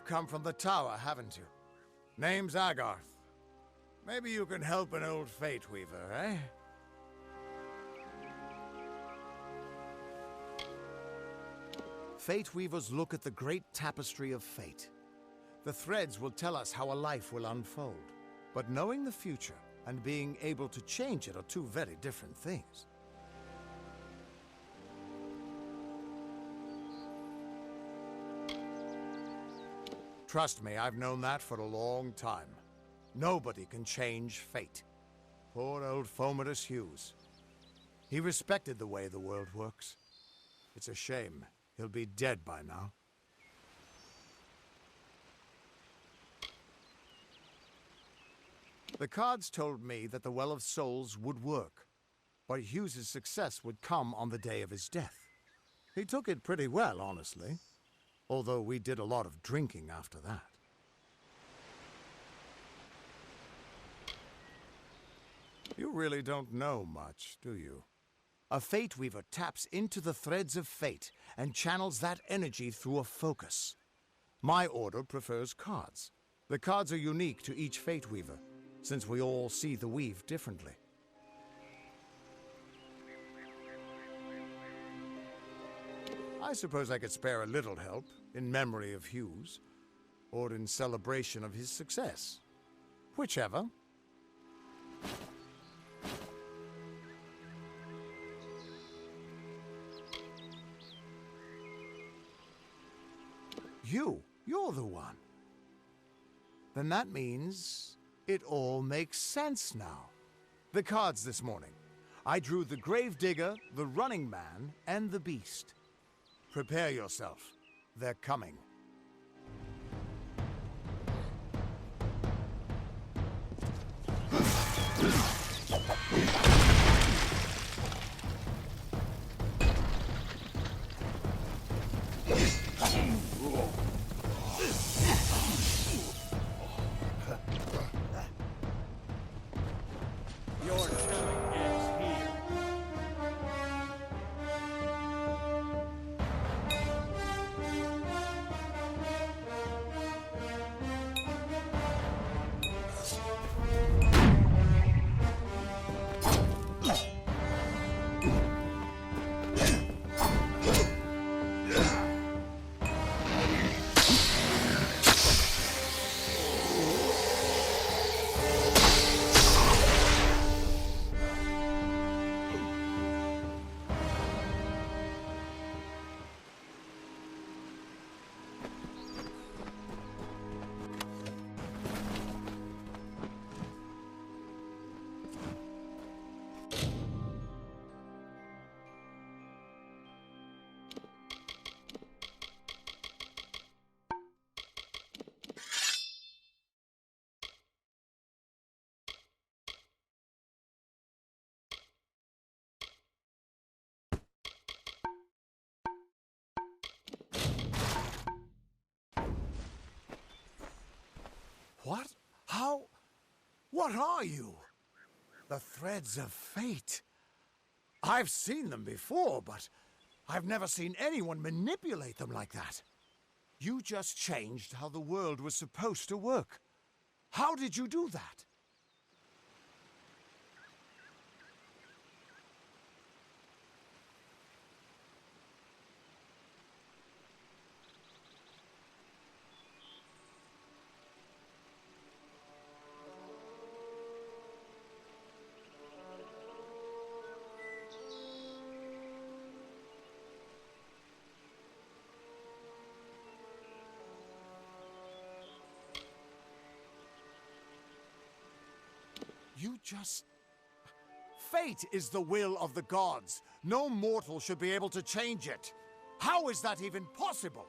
You've come from the tower, haven't you? Name's Agarth. Maybe you can help an old Fate Weaver, eh? Fate Weavers look at the great tapestry of fate. The threads will tell us how a life will unfold. But knowing the future and being able to change it are two very different things. Trust me, I've known that for a long time. Nobody can change fate. Poor old Fomerus Hughes. He respected the way the world works. It's a shame. He'll be dead by now. The cards told me that the Well of Souls would work, but Hughes's success would come on the day of his death. He took it pretty well, honestly, although we did a lot of drinking after that. You really don't know much, do you? A Fate Weaver taps into the threads of fate and channels that energy through a focus. My order prefers cards. The cards are unique to each Fate Weaver, since we all see the weave differently. I suppose I could spare a little help in memory of Hughes, or in celebration of his success. Whichever. You're the one. Then that means it all makes sense now. The cards this morning. I drew the Gravedigger, the Running Man, and the Beast. Prepare yourself. They're coming. Your turn ends here. What? How? What are you? The threads of fate. I've seen them before, but I've never seen anyone manipulate them like that. You just changed how the world was supposed to work. How did you do that? You just... Fate is the will of the gods. No mortal should be able to change it. How is that even possible?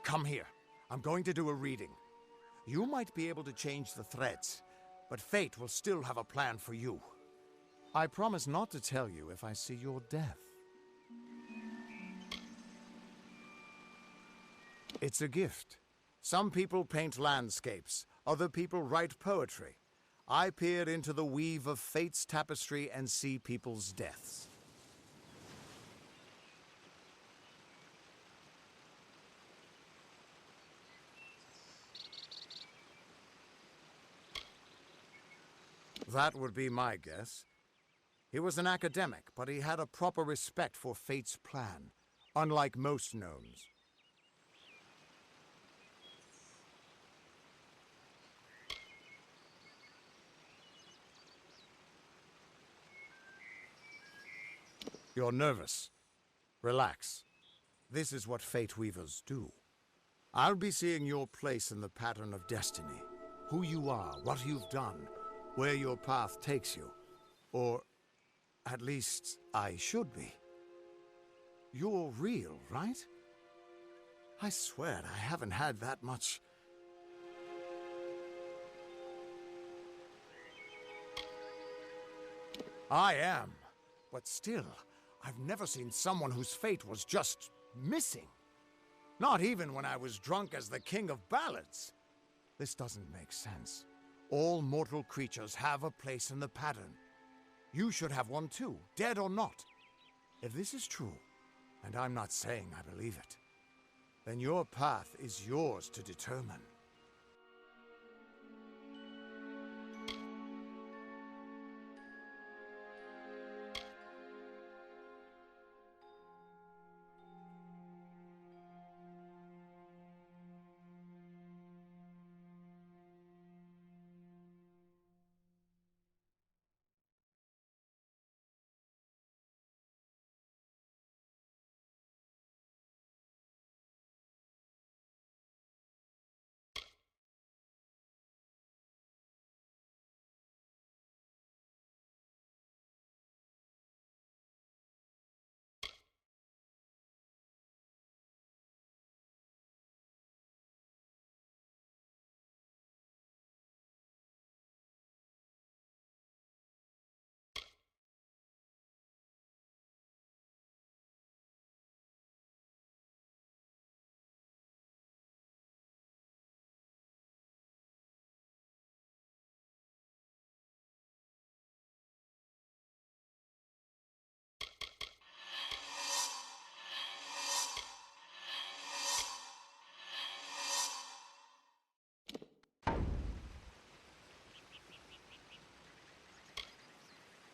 Come here. I'm going to do a reading. You might be able to change the threads, but fate will still have a plan for you. I promise not to tell you if I see your death. It's a gift. Some people paint landscapes. Other people write poetry. I peer into the weave of fate's tapestry and see people's deaths. That would be my guess. He was an academic, but he had a proper respect for Fate's plan, unlike most gnomes. You're nervous. Relax. This is what Fate Weavers do. I'll be seeing your place in the pattern of destiny. Who you are, what you've done, where your path takes you. Or, at least, I should be. You're real, right? I swear I haven't had that much... I am, but still, I've never seen someone whose fate was just missing. Not even when I was drunk as the king of ballads. This doesn't make sense. All mortal creatures have a place in the pattern. You should have one too, dead or not. If this is true, and I'm not saying I believe it, then your path is yours to determine.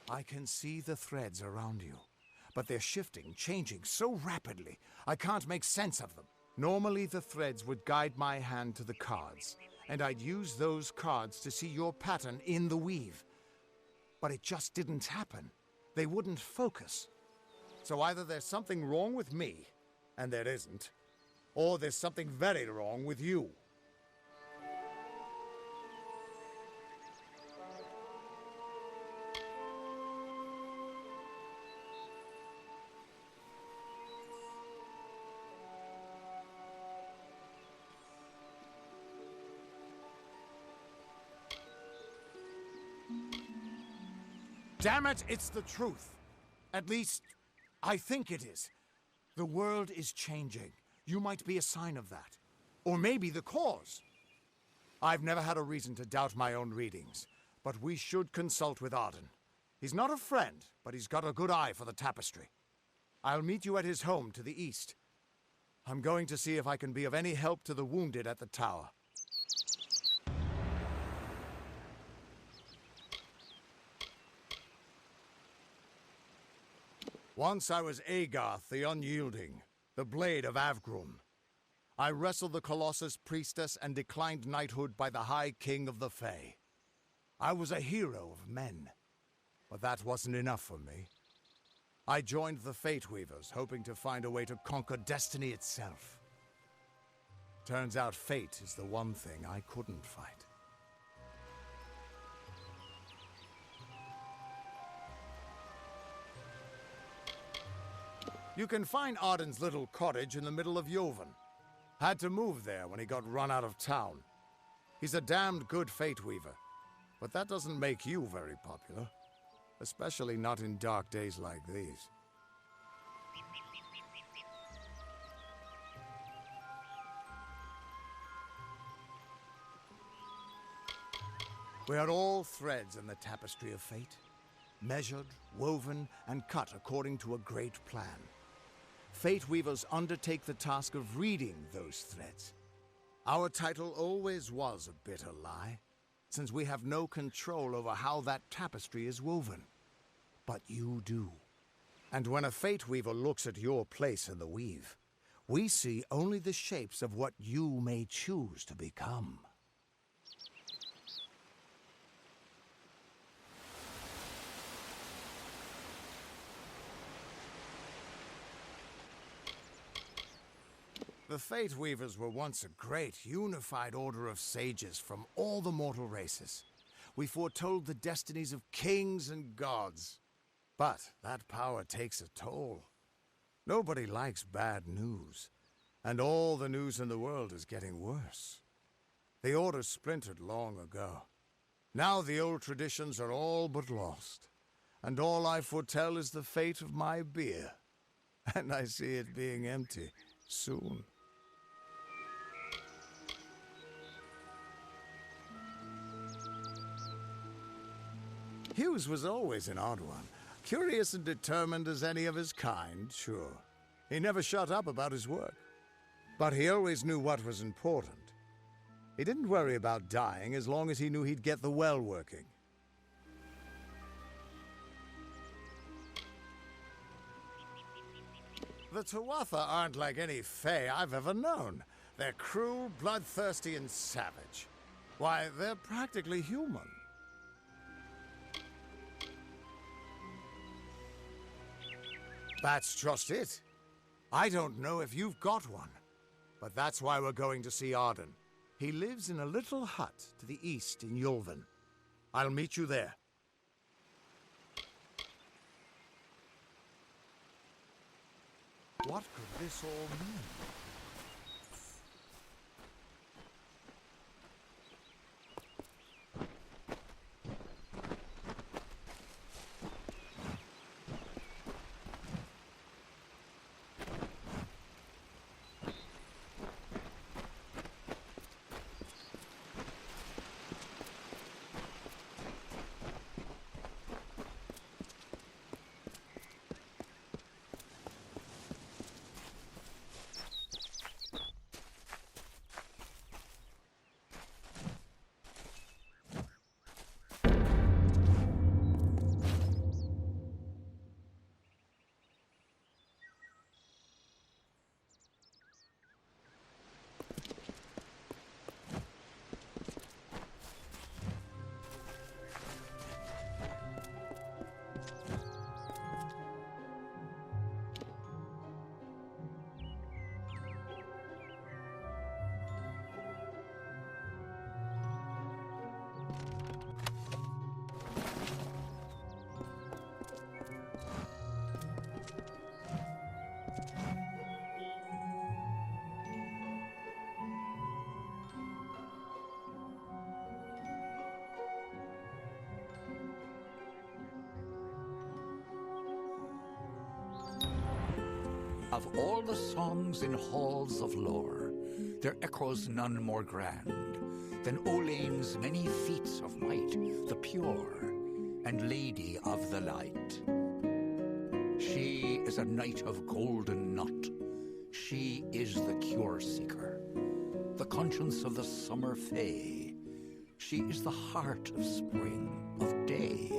I can see the threads around you, but they're shifting, changing so rapidly, I can't make sense of them. Normally the threads would guide my hand to the cards, and I'd use those cards to see your pattern in the weave. But it just didn't happen. They wouldn't focus. So either there's something wrong with me, and there isn't, or there's something very wrong with you. Damn it, it's the truth. At least, I think it is. The world is changing. You might be a sign of that. Or maybe the cause. I've never had a reason to doubt my own readings, but we should consult with Arden. He's not a friend, but he's got a good eye for the tapestry. I'll meet you at his home to the east. I'm going to see if I can be of any help to the wounded at the tower. Once I was Agarth the Unyielding, the Blade of Avgrum. I wrestled the Colossus priestess and declined knighthood by the High King of the Fae. I was a hero of men, but that wasn't enough for me. I joined the Fate Weavers, hoping to find a way to conquer destiny itself. Turns out fate is the one thing I couldn't fight. You can find Arden's little cottage in the middle of Joven. Had to move there when he got run out of town. He's a damned good Fate Weaver, but that doesn't make you very popular. Especially not in dark days like these. We are all threads in the tapestry of fate. Measured, woven, and cut according to a great plan. Fate Weavers undertake the task of reading those threads. Our title always was a bitter lie. since we have no control over how that tapestry is woven. But you do. And when a Fate Weaver looks at your place in the weave, we see only the shapes of what you may choose to become. The Fate Weavers were once a great, unified order of sages from all the mortal races. We foretold the destinies of kings and gods. But that power takes a toll. Nobody likes bad news, and all the news in the world is getting worse. The Order splintered long ago. Now the old traditions are all but lost, and all I foretell is the fate of my beer. And I see it being empty soon. Hughes was always an odd one. Curious and determined as any of his kind, sure. He never shut up about his work. But he always knew what was important. He didn't worry about dying as long as he knew he'd get the well working. The Tuatha aren't like any Fae I've ever known. They're cruel, bloodthirsty, and savage. Why, they're practically human. That's just it. I don't know if you've got one, but that's why we're going to see Arden. He lives in a little hut to the east in Yulven. I'll meet you there. What could this all mean? Of all the songs in halls of lore, there echoes none more grand than Olain's many feats of might, the pure and lady of the light. She is a knight of golden knot. She is the cure seeker, the conscience of the summer fae. She is the heart of spring, of day.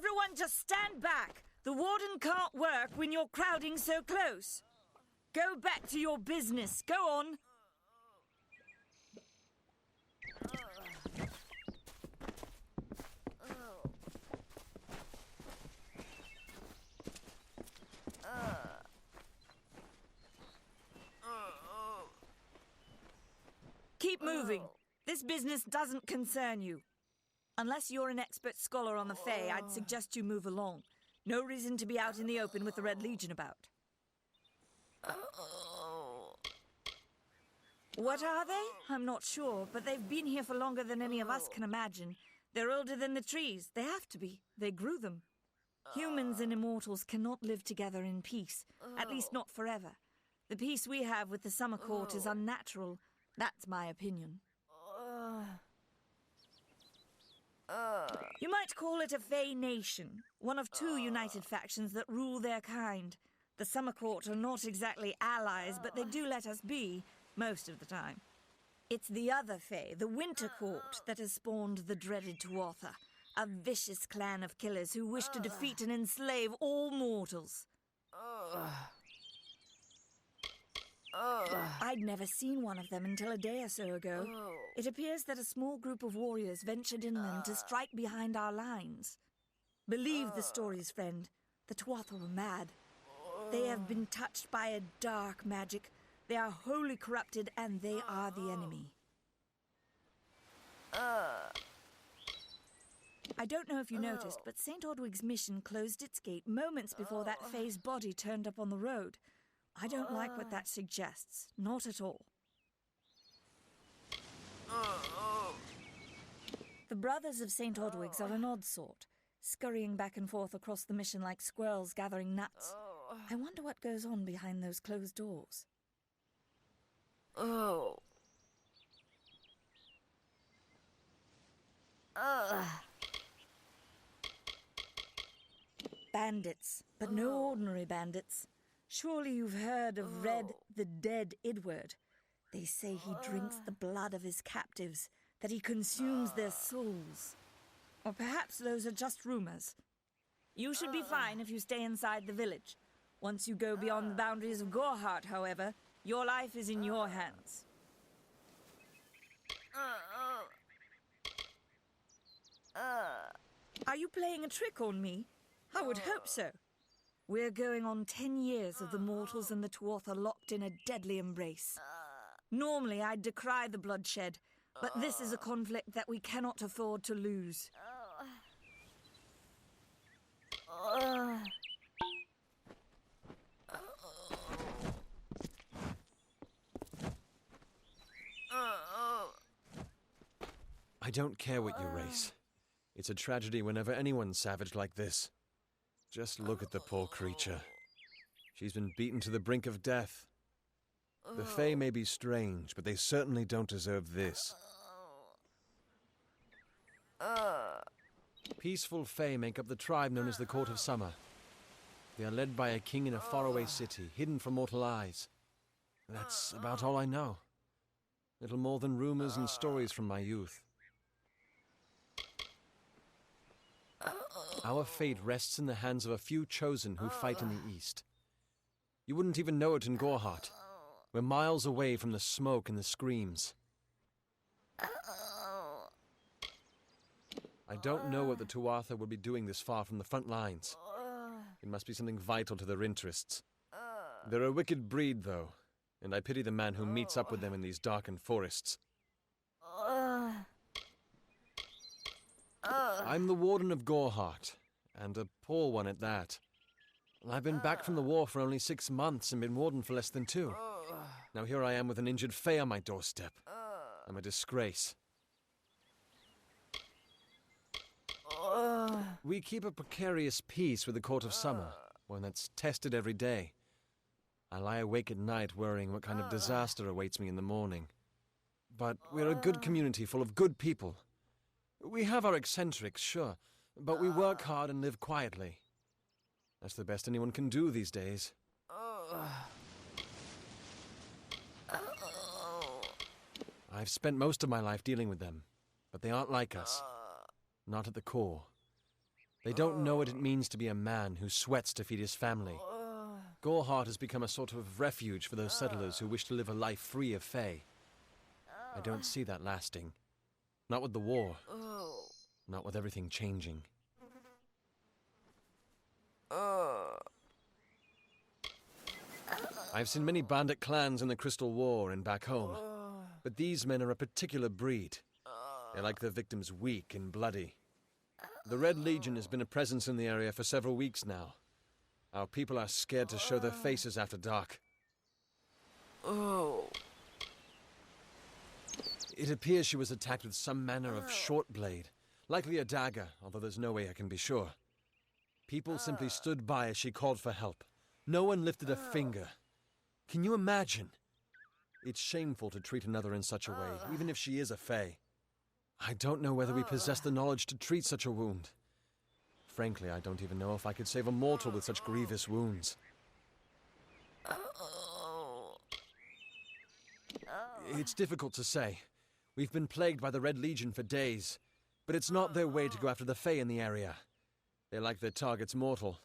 Everyone just stand back. The warden can't work when you're crowding so close. Go back to your business. Go on. Keep moving. This business doesn't concern you. Unless you're an expert scholar on the Fae, I'd suggest you move along. No reason to be out in the open with the Red Legion about. What are they? I'm not sure, but they've been here for longer than any of us can imagine. They're older than the trees. They have to be. They grew them. Humans and immortals cannot live together in peace, at least not forever. The peace we have with the Summer Court is unnatural. That's my opinion. You might call it a Fae nation, one of two united factions that rule their kind. The Summer Court are not exactly allies, but they do let us be, most of the time. It's the other Fae, the Winter Court, that has spawned the dreaded Tuatha, a vicious clan of killers who wish to defeat and enslave all mortals. I'd never seen one of them until a day or so ago. It appears that a small group of warriors ventured inland to strike behind our lines. Believe the stories, friend. The Tuatha were mad. They have been touched by a dark magic. They are wholly corrupted, and they are the enemy. I don't know if you noticed, but St. Ordwig's mission closed its gate moments before that Fae's body turned up on the road. I don't like what that suggests. Not at all. The brothers of St. Ordwig's are an odd sort, scurrying back and forth across the mission like squirrels gathering nuts. I wonder what goes on behind those closed doors. Bandits, but no ordinary bandits. Surely you've heard of Red, the dead Idward. They say he drinks the blood of his captives, that he consumes their souls. Or perhaps those are just rumors. You should be fine if you stay inside the village. Once you go beyond the boundaries of Gorhart, however, your life is in your hands. Are you playing a trick on me? I would hope so. We're going on 10 years of the mortals and the Tuatha locked in a deadly embrace. Normally, I'd decry the bloodshed, but this is a conflict that we cannot afford to lose. I don't care what you race. It's a tragedy whenever anyone's savage like this. Just look at the poor creature. She's been beaten to the brink of death. The Fae may be strange, but they certainly don't deserve this. Peaceful Fae make up the tribe known as the Court of Summer. They are led by a king in a faraway city, hidden from mortal eyes. That's about all I know. Little more than rumors and stories from my youth. Our fate rests in the hands of a few chosen who fight in the east. You wouldn't even know it in Gorhart. We're miles away from the smoke and the screams. I don't know what the Tuatha would be doing this far from the front lines. It must be something vital to their interests. They're a wicked breed, though, and I pity the man who meets up with them in these darkened forests. I'm the Warden of Gorhart, and a poor one at that. I've been back from the war for only 6 months and been Warden for less than 2. Now here I am with an injured Fae on my doorstep. I'm a disgrace. We keep a precarious peace with the Court of Summer, one that's tested every day. I lie awake at night worrying what kind of disaster awaits me in the morning. But we're a good community full of good people. We have our eccentrics, sure, but we work hard and live quietly. That's the best anyone can do these days. I've spent most of my life dealing with them, but they aren't like us. Not at the core. They don't know what it means to be a man who sweats to feed his family. Goreheart has become a sort of refuge for those settlers who wish to live a life free of Fae. I don't see that lasting. Not with the war. Not with everything changing. I've seen many bandit clans in the Crystal War and back home, but these men are a particular breed. They like their victims weak and bloody. The Red Legion has been a presence in the area for several weeks now. Our people are scared to show their faces after dark. It appears she was attacked with some manner of short blade, likely a dagger, although there's no way I can be sure. People simply stood by as she called for help. No one lifted a finger. Can you imagine? It's shameful to treat another in such a way, even if she is a Fae. I don't know whether we possess the knowledge to treat such a wound. Frankly, I don't even know if I could save a mortal with such grievous wounds. It's difficult to say. We've been plagued by the Red Legion for days, but it's not their way to go after the Fae in the area. They like their targets mortal.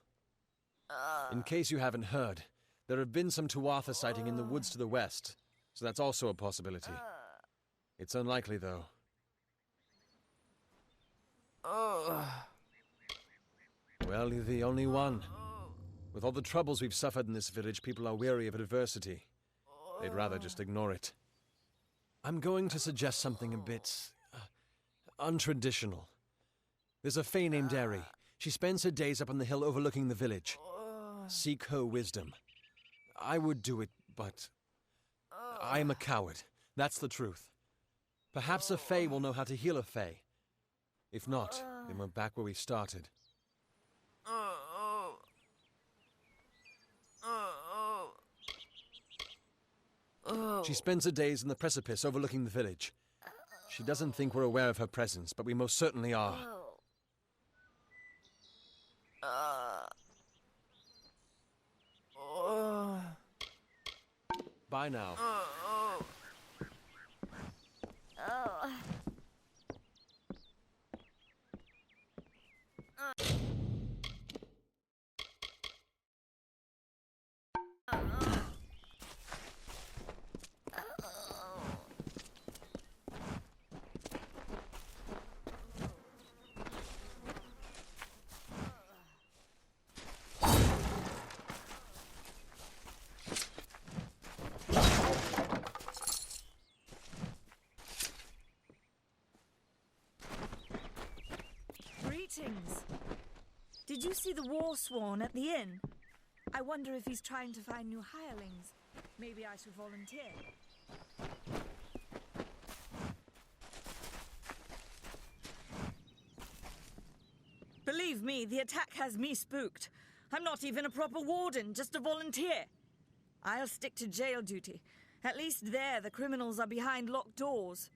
In case you haven't heard, there have been some Tuatha sighting in the woods to the west, so that's also a possibility. It's unlikely, though. Well, you're the only one. With all the troubles we've suffered in this village, people are weary of adversity. They'd rather just ignore it. I'm going to suggest something a bit untraditional. There's a Fae named Eri. She spends her days up on the hill overlooking the village. Seek her wisdom. I would do it, but I am a coward. That's the truth. Perhaps a Fae will know how to heal a Fae. If not, then we're back where we started. She spends her days in the precipice overlooking the village. She doesn't think we're aware of her presence, but we most certainly are. Bye now. Greetings. Did you see the war sworn at the inn? I wonder if he's trying to find new hirelings. Maybe I should volunteer. Believe me, the attack has me spooked. I'm not even a proper warden, just a volunteer. I'll stick to jail duty. At least there, the criminals are behind locked doors.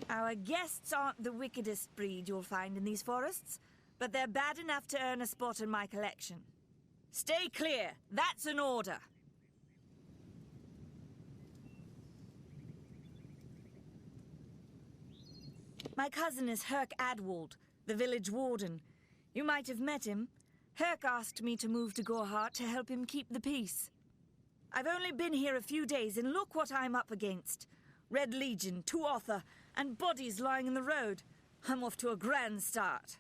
Our guests aren't the wickedest breed you'll find in these forests, but they're bad enough to earn a spot in my collection. Stay clear. That's an order. My cousin is Herc Adwald, the village warden. You might have met him. Herc asked me to move to Goreheart to help him keep the peace. I've only been here a few days, and look what I'm up against. Red Legion, Tuatha, and bodies lying in the road. I'm off to a grand start.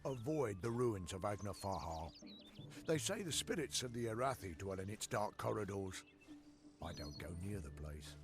Avoid the ruins of Agnafahal. They say the spirits of the Arathi dwell in its dark corridors. I don't go near the place.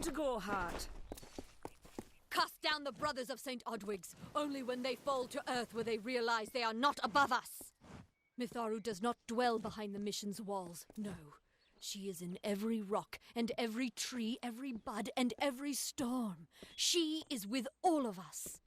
down to Gorhart. Cast down the brothers of St. Odwig's. Only when they fall to earth will they realize they are not above us. Mitharu does not dwell behind the mission's walls. No. She is in every rock and every tree, every bud and every storm. She is with all of us.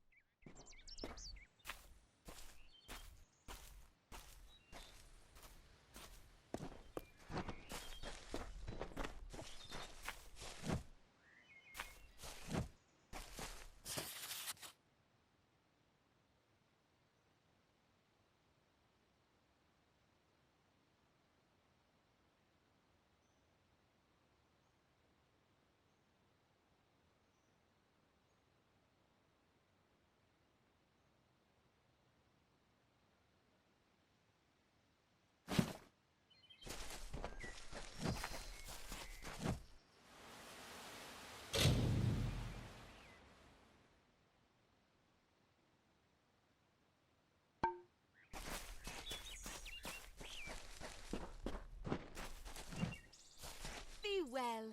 Be well.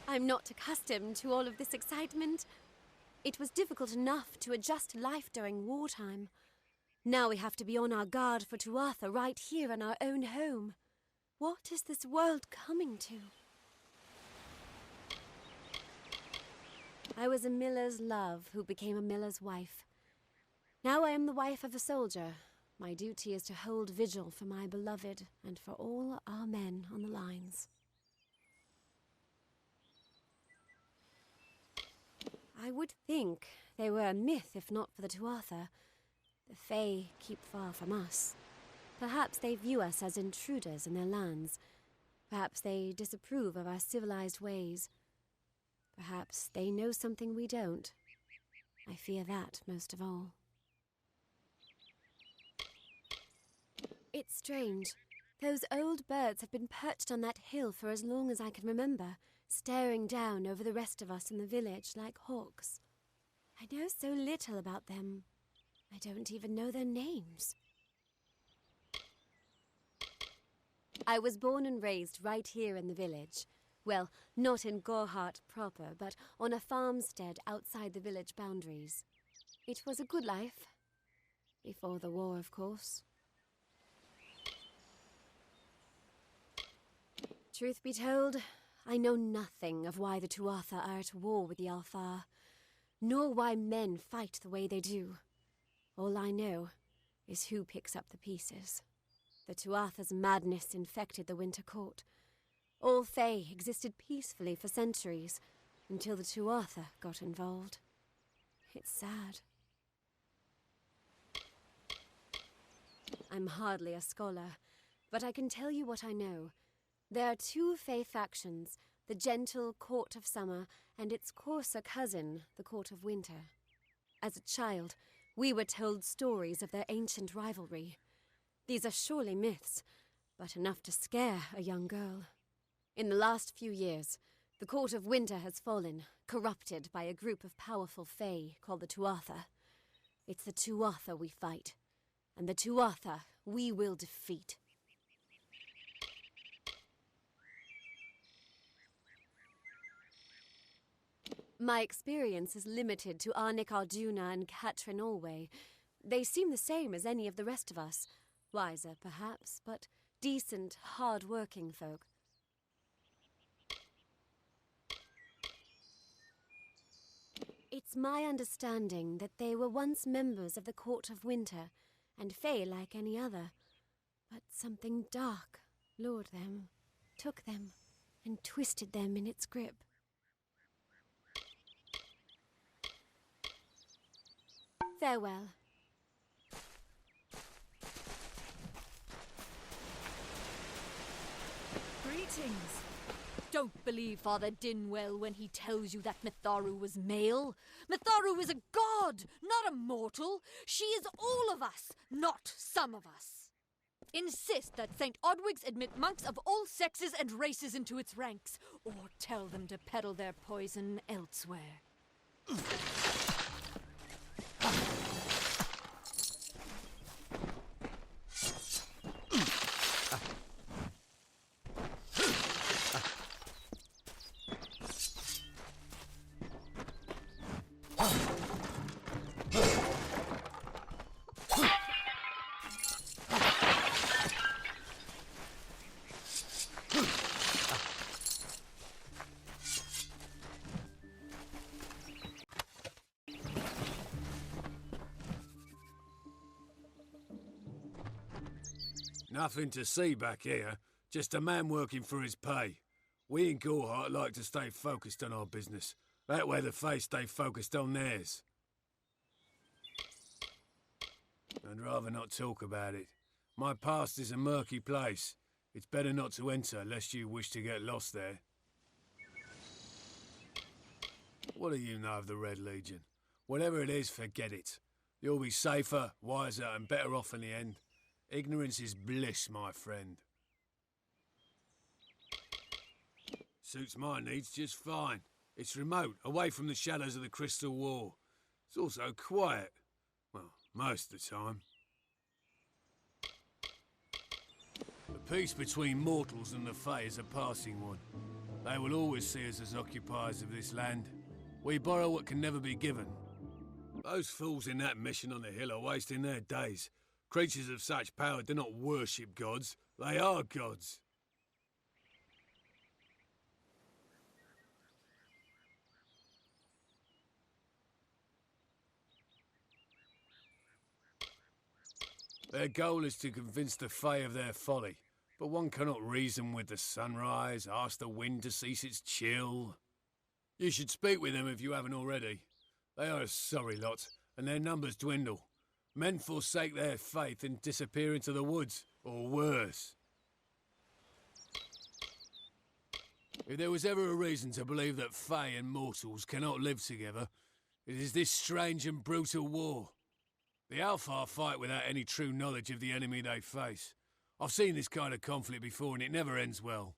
I'm not accustomed to all of this excitement. It was difficult enough to adjust to life during wartime. Now we have to be on our guard for Tuatha right here in our own home. What is this world coming to? I was a miller's love who became a miller's wife. Now I am the wife of a soldier. My duty is to hold vigil for my beloved and for all our men on the lines. I would think they were a myth if not for the Tuatha. The Fae keep far from us. Perhaps they view us as intruders in their lands. Perhaps they disapprove of our civilized ways. Perhaps they know something we don't. I fear that most of all. It's strange. Those old birds have been perched on that hill for as long as I can remember, staring down over the rest of us in the village like hawks. I know so little about them. I don't even know their names. I was born and raised right here in the village. Well, not in Gorhart proper, but on a farmstead outside the village boundaries. It was a good life. Before the war, of course. Truth be told, I know nothing of why the Tuatha are at war with the Alfar, nor why men fight the way they do. All I know is who picks up the pieces. The Tuatha's madness infected the Winter Court. All Fae existed peacefully for centuries, until the Tuatha got involved. It's sad. I'm hardly a scholar, but I can tell you what I know. There are two Fae factions, the gentle Court of Summer and its coarser cousin, the Court of Winter. As a child, we were told stories of their ancient rivalry. These are surely myths, but enough to scare a young girl. In the last few years, the Court of Winter has fallen, corrupted by a group of powerful Fae called the Tuatha. It's the Tuatha we fight, and the Tuatha we will defeat. My experience is limited to Arnik Arjuna and Katrin Allway. They seem the same as any of the rest of us. Wiser, perhaps, but decent, hard-working folk. It's my understanding that they were once members of the Court of Winter, and Fae like any other. But something dark lured them, took them, and twisted them in its grip. Farewell. Greetings. Don't believe Father Dinwell when he tells you that Mitharu was male. Mitharu is a god, not a mortal. She is all of us, not some of us. Insist that St. Odwig's admit monks of all sexes and races into its ranks, or tell them to peddle their poison elsewhere. Nothing to see back here. Just a man working for his pay. We in Gorhart like to stay focused on our business. That way the Fae stay focused on theirs. I'd rather not talk about it. My past is a murky place. It's better not to enter, lest you wish to get lost there. What do you know of the Red Legion? Whatever it is, forget it. You'll be safer, wiser, and better off in the end. Ignorance is bliss, my friend. Suits my needs just fine. It's remote, away from the shadows of the Crystal War. It's also quiet. Well, most of the time. The peace between mortals and the Fae is a passing one. They will always see us as occupiers of this land. We borrow what can never be given. Those fools in that mission on the hill are wasting their days. Creatures of such power do not worship gods. They are gods. Their goal is to convince the Fae of their folly, but one cannot reason with the sunrise, ask the wind to cease its chill. You should speak with them if you haven't already. They are a sorry lot, and their numbers dwindle. Men forsake their faith and disappear into the woods, or worse. If there was ever a reason to believe that Fae and mortals cannot live together, it is this strange and brutal war. The Alfar fight without any true knowledge of the enemy they face. I've seen this kind of conflict before and it never ends well.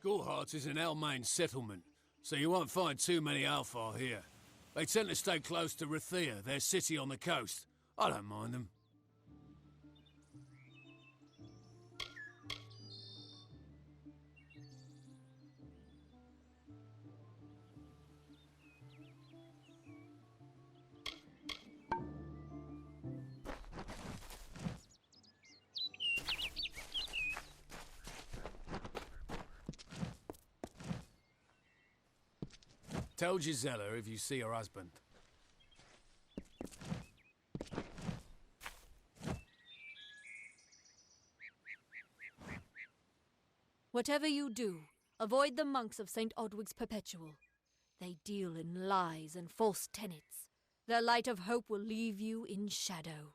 Gorhart is an Almain settlement, so you won't find too many Alfar here. They tend to stay close to Rathia, their city on the coast. I don't mind them. Tell Gisela if you see her husband. Whatever you do, avoid the monks of St. Odwig's Perpetual. They deal in lies and false tenets. Their light of hope will leave you in shadow.